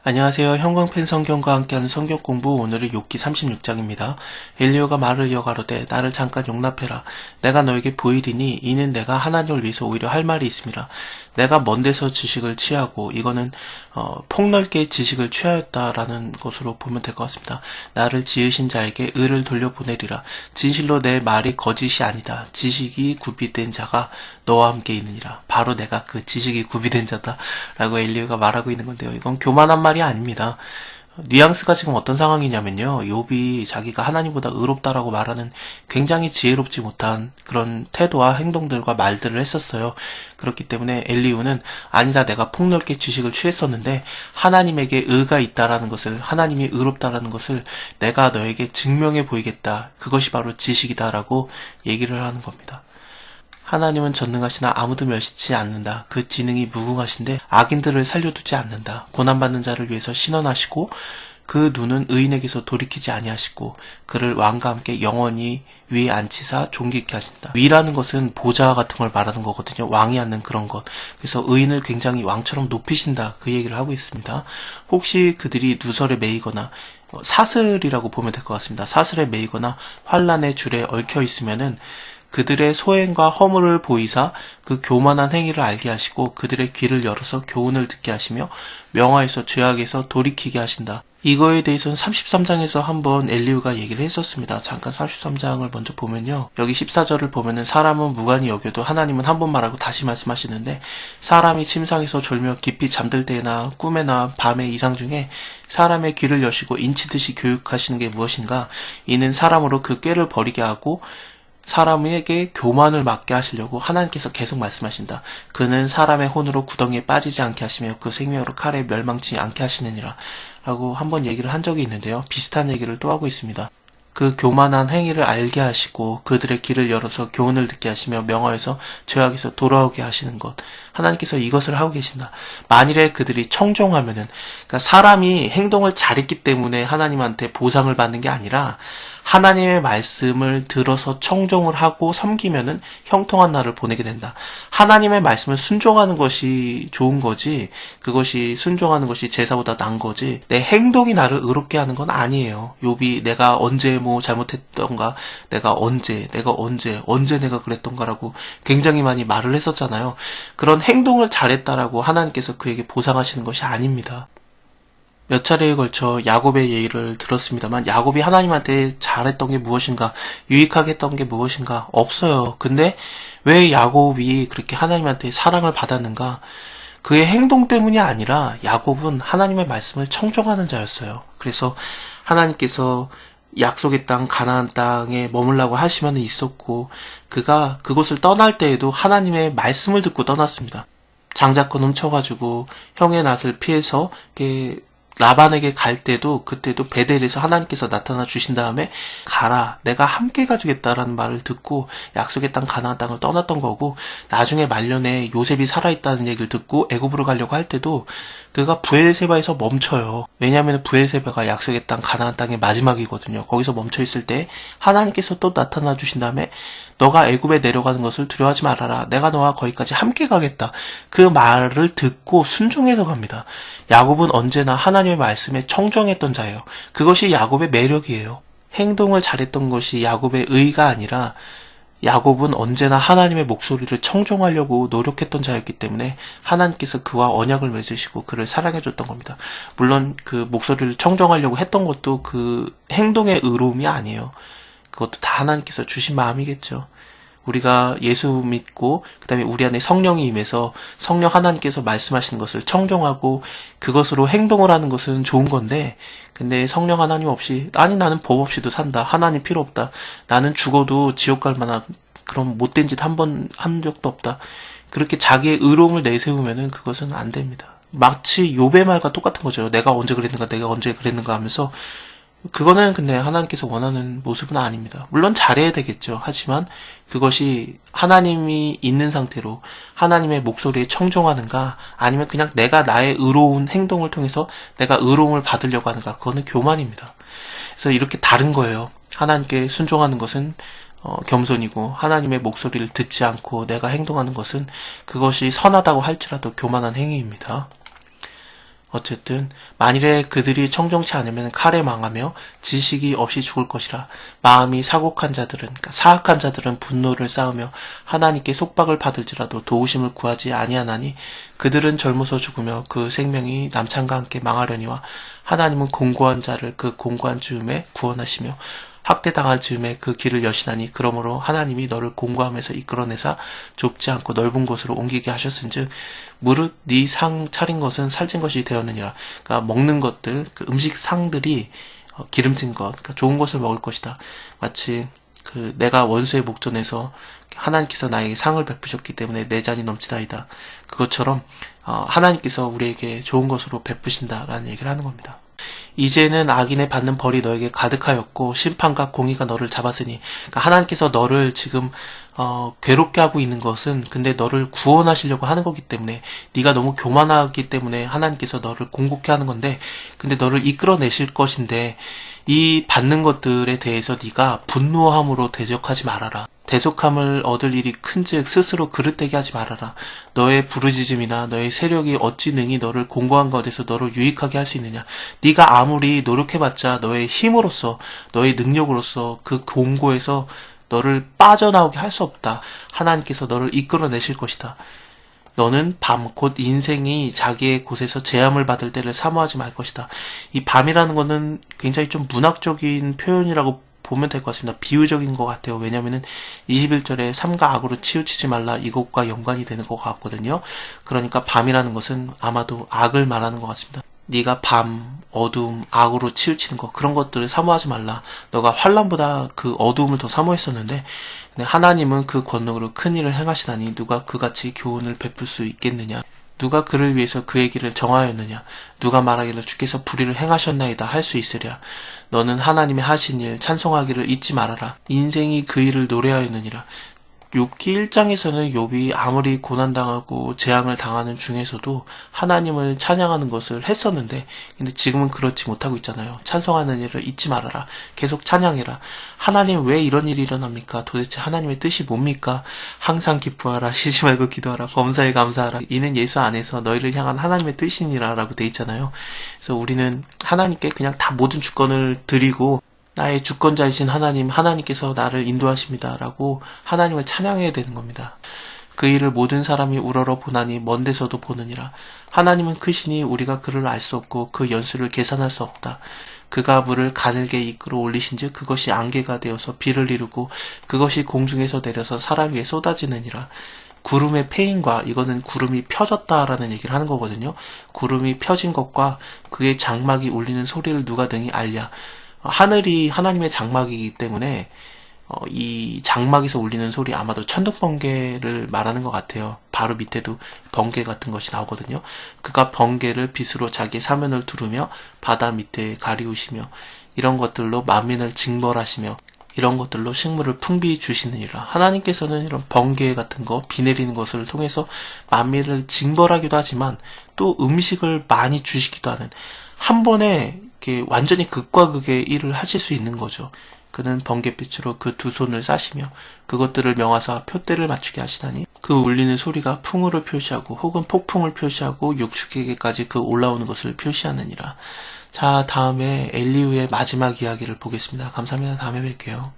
안녕하세요. 형광펜 성경과 함께하는 성경 공부, 오늘은 욥기 36장입니다. 엘리야가 말을 이어가로되 나를 잠깐 용납해라. 내가 너에게 보이리니 이는 내가 하나님을 위해서 오히려 할 말이 있음이라. 내가 먼 데서 지식을 취하고, 이거는 폭넓게 지식을 취하였다라는 것으로 보면 될 것 같습니다. 나를 지으신 자에게 의를 돌려보내리라. 진실로 내 말이 거짓이 아니다. 지식이 구비된 자가 너와 함께 있느니라. 바로 내가 그 지식이 구비된 자다 라고 엘리야가 말하고 있는 건데요. 이건 교만한 말이 아닙니다. 뉘앙스가 지금 어떤 상황이냐면요, 욥이 자기가 하나님보다 의롭다라고 말하는 굉장히 지혜롭지 못한 그런 태도와 행동들과 말들을 했었어요. 그렇기 때문에 엘리후는 아니다, 내가 폭넓게 지식을 취했었는데 하나님에게 의가 있다라는 것을, 하나님이 의롭다라는 것을 내가 너에게 증명해 보이겠다, 그것이 바로 지식이다라고 얘기를 하는 겁니다. 하나님은 전능하시나 아무도 멸시치 않는다. 그 지능이 무궁하신데 악인들을 살려두지 않는다. 고난받는 자를 위해서 신원하시고 그 눈은 의인에게서 돌이키지 아니하시고 그를 왕과 함께 영원히 위에 앉히사 존귀케 하신다. 위라는 것은 보좌 같은 걸 말하는 거거든요. 왕이 앉는 그런 것. 그래서 의인을 굉장히 왕처럼 높이신다, 그 얘기를 하고 있습니다. 혹시 그들이 누설에 매이거나 사슬이라고 보면 될 것 같습니다. 사슬에 매이거나 환란의 줄에 얽혀 있으면은 그들의 소행과 허물을 보이사 그 교만한 행위를 알게 하시고 그들의 귀를 열어서 교훈을 듣게 하시며 명화에서 죄악에서 돌이키게 하신다. 이거에 대해서는 33장에서 한번 엘리후가 얘기를 했었습니다. 잠깐 33장을 먼저 보면요, 여기 14절을 보면은 사람은 무관히 여겨도 하나님은 한 번 말하고 다시 말씀하시는데, 사람이 침상에서 졸며 깊이 잠들 때나 꿈에나 밤의 이상 중에 사람의 귀를 여시고 인치듯이 교육하시는 게 무엇인가? 이는 사람으로 그 꾀를 버리게 하고 사람에게 교만을 맡게 하시려고 하나님께서 계속 말씀하신다. 그는 사람의 혼으로 구덩이에 빠지지 않게 하시며 그 생명으로 칼에 멸망치 않게 하시느니라 라고 한번 얘기를 한 적이 있는데요, 비슷한 얘기를 또 하고 있습니다. 그 교만한 행위를 알게 하시고 그들의 귀를 열어서 교훈을 듣게 하시며 명화에서 죄악에서 돌아오게 하시는 것, 하나님께서 이것을 하고 계신다. 만일에 그들이 청종하면은, 그러니까 사람이 행동을 잘했기 때문에 하나님한테 보상을 받는 게 아니라 하나님의 말씀을 들어서 청종을 하고 섬기면은 형통한 날을 보내게 된다. 하나님의 말씀을 순종하는 것이 좋은 거지, 그것이 순종하는 것이 제사보다 난 거지, 내 행동이 나를 의롭게 하는 건 아니에요. 욥이 내가 언제 뭐 잘못했던가, 내가 언제 내가 그랬던가라고 굉장히 많이 말을 했었잖아요. 그런 행동을 잘했다라고 하나님께서 그에게 보상하시는 것이 아닙니다. 몇 차례에 걸쳐 야곱의 예를 들었습니다만, 야곱이 하나님한테 잘했던 게 무엇인가, 유익하게 했던 게 무엇인가, 없어요. 근데 왜 야곱이 그렇게 하나님한테 사랑을 받았는가? 그의 행동 때문이 아니라 야곱은 하나님의 말씀을 청종하는 자였어요. 그래서 하나님께서 약속의 땅 가나안 땅에 머물라고 하시면 있었고, 그가 그곳을 떠날 때에도 하나님의 말씀을 듣고 떠났습니다. 장자권 훔쳐가지고 형의 낯을 피해서 라반에게 갈 때도, 그때도 베델에서 하나님께서 나타나 주신 다음에 가라, 내가 함께 가주겠다라는 말을 듣고 약속의 땅 가나안 땅을 떠났던 거고, 나중에 말년에 요셉이 살아있다는 얘기를 듣고 애굽으로 가려고 할 때도 그가 브엘세바에서 멈춰요. 왜냐하면 브엘세바가 약속의 땅 가나안 땅의 마지막이거든요. 거기서 멈춰있을 때 하나님께서 또 나타나 주신 다음에 너가 애굽에 내려가는 것을 두려워하지 말아라, 내가 너와 거기까지 함께 가겠다, 그 말을 듣고 순종해서 갑니다. 야곱은 언제나 하나님의 말씀에 청정했던 자예요. 그것이 야곱의 매력이에요. 행동을 잘했던 것이 야곱의 의가 아니라 야곱은 언제나 하나님의 목소리를 청종하려고 노력했던 자였기 때문에 하나님께서 그와 언약을 맺으시고 그를 사랑해줬던 겁니다. 물론 그 목소리를 청종하려고 했던 것도 그 행동의 의로움이 아니에요. 그것도 다 하나님께서 주신 마음이겠죠. 우리가 예수 믿고 그 다음에 우리 안에 성령이 임해서 성령 하나님께서 말씀하시는 것을 청종하고 그것으로 행동을 하는 것은 좋은 건데, 근데 성령 하나님 없이, 아니 나는 법 없이도 산다, 하나님 필요 없다, 나는 죽어도 지옥 갈 만한 그런 못된 짓 한 번 한 적도 없다, 그렇게 자기의 의로움을 내세우면은 그것은 안 됩니다. 마치 욥의 말과 똑같은 거죠. 내가 언제 그랬는가 하면서, 그거는 근데 하나님께서 원하는 모습은 아닙니다. 물론 잘해야 되겠죠. 하지만 그것이 하나님이 있는 상태로 하나님의 목소리에 청종하는가, 아니면 그냥 내가 나의 의로운 행동을 통해서 내가 의로움을 받으려고 하는가, 그거는 교만입니다. 그래서 이렇게 다른 거예요. 하나님께 순종하는 것은 겸손이고, 하나님의 목소리를 듣지 않고 내가 행동하는 것은 그것이 선하다고 할지라도 교만한 행위입니다. 어쨌든 만일에 그들이 청정치 않으면 칼에 망하며 지식이 없이 죽을 것이라. 마음이 사악한 자들은 분노를 쌓으며 하나님께 속박을 받을지라도 도우심을 구하지 아니하나니 그들은 젊어서 죽으며 그 생명이 남창과 함께 망하려니와 하나님은 공고한 자를 그 공고한 즈음에 구원하시며 학대당할 즈음에 그 길을 여시나니 그러므로 하나님이 너를 공고함에서 이끌어내사 좁지 않고 넓은 곳으로 옮기게 하셨은즉 무릇 네 상 차린 것은 살찐 것이 되었느니라. 그러니까 먹는 것들, 그 음식 상들이 기름진 것, 그러니까 좋은 것을 먹을 것이다. 마치 그 내가 원수의 목전에서 하나님께서 나에게 상을 베푸셨기 때문에 내 잔이 넘치다이다. 그것처럼 하나님께서 우리에게 좋은 것으로 베푸신다라는 얘기를 하는 겁니다. 이제는 악인의 받는 벌이 너에게 가득하였고 심판과 공의가 너를 잡았으니, 그러니까 하나님께서 너를 지금 괴롭게 하고 있는 것은 근데 너를 구원하시려고 하는 거기 때문에, 네가 너무 교만하기 때문에 하나님께서 너를 공고케 하는 건데, 근데 너를 이끌어내실 것인데 이 받는 것들에 대해서 네가 분노함으로 대적하지 말아라. 대속함을 얻을 일이 큰즉 스스로 그릇되게 하지 말아라. 너의 부르짖음이나 너의 세력이 어찌 능히 너를 공고한 것에서 너를 유익하게 할 수 있느냐. 네가 아무리 노력해봤자 너의 힘으로써, 너의 능력으로서 그 공고에서 너를 빠져나오게 할 수 없다. 하나님께서 너를 이끌어내실 것이다. 너는 밤, 곧 인생이 자기의 곳에서 재함을 받을 때를 사모하지 말 것이다. 이 밤이라는 거는 굉장히 좀 문학적인 표현이라고 보면 될 것 같습니다. 비유적인 것 같아요. 왜냐면은 21절에 삼가 악으로 치우치지 말라, 이것과 연관이 되는 것 같거든요. 그러니까 밤이라는 것은 아마도 악을 말하는 것 같습니다. 네가 밤, 어두움, 악으로 치우치는 것, 그런 것들을 사모하지 말라. 너가 환난보다 그 어두움을 더 사모했었는데 하나님은 그 권능으로 큰 일을 행하시다니 누가 그같이 교훈을 베풀 수 있겠느냐. 누가 그를 위해서 그의 길을 정하였느냐. 누가 말하기를 주께서 불의를 행하셨나이다 할 수 있으랴. 너는 하나님의 하신 일 찬송하기를 잊지 말아라. 인생이 그 일을 노래하였느니라. 욥기 1장에서는 욥이 아무리 고난당하고 재앙을 당하는 중에서도 하나님을 찬양하는 것을 했었는데, 근데 지금은 그렇지 못하고 있잖아요. 찬송하는 일을 잊지 말아라. 계속 찬양해라. 하나님 왜 이런 일이 일어납니까? 도대체 하나님의 뜻이 뭡니까? 항상 기뻐하라. 쉬지 말고 기도하라. 범사에 감사하라. 이는 예수 안에서 너희를 향한 하나님의 뜻이니라 라고 돼 있잖아요. 그래서 우리는 하나님께 그냥 다 모든 주권을 드리고 나의 주권자이신 하나님께서 나를 인도하십니다 라고 하나님을 찬양해야 되는 겁니다. 그 일을 모든 사람이 우러러 보나니 먼 데서도 보느니라. 하나님은 크시니 우리가 그를 알 수 없고 그 연수를 계산할 수 없다. 그가 물을 가늘게 이끌어 올리신즉 그것이 안개가 되어서 비를 이루고 그것이 공중에서 내려서 사람 위에 쏟아지느니라. 구름의 패인과, 이거는 구름이 펴졌다라는 얘기를 하는 거거든요. 구름이 펴진 것과 그의 장막이 울리는 소리를 누가 능히 알랴. 하늘이 하나님의 장막이기 때문에 이 장막에서 울리는 소리, 아마도 천둥번개를 말하는 것 같아요. 바로 밑에도 번개 같은 것이 나오거든요. 그가 번개를 빛으로 자기 사면을 두르며 바다 밑에 가리우시며 이런 것들로 만민을 징벌하시며 이런 것들로 식물을 풍비 주시느니라. 하나님께서는 이런 번개 같은 거, 비 내리는 것을 통해서 만민을 징벌하기도 하지만 또 음식을 많이 주시기도 하는, 한 번에 이렇게 완전히 극과 극의 일을 하실 수 있는 거죠. 그는 번갯빛으로 그 두 손을 싸시며 그것들을 명하사 표대를 맞추게 하시다니 그 울리는 소리가 풍우를 표시하고 혹은 폭풍을 표시하고 육축에게까지 그 올라오는 것을 표시하느니라. 자, 다음에 엘리후의 마지막 이야기를 보겠습니다. 감사합니다. 다음에 뵐게요.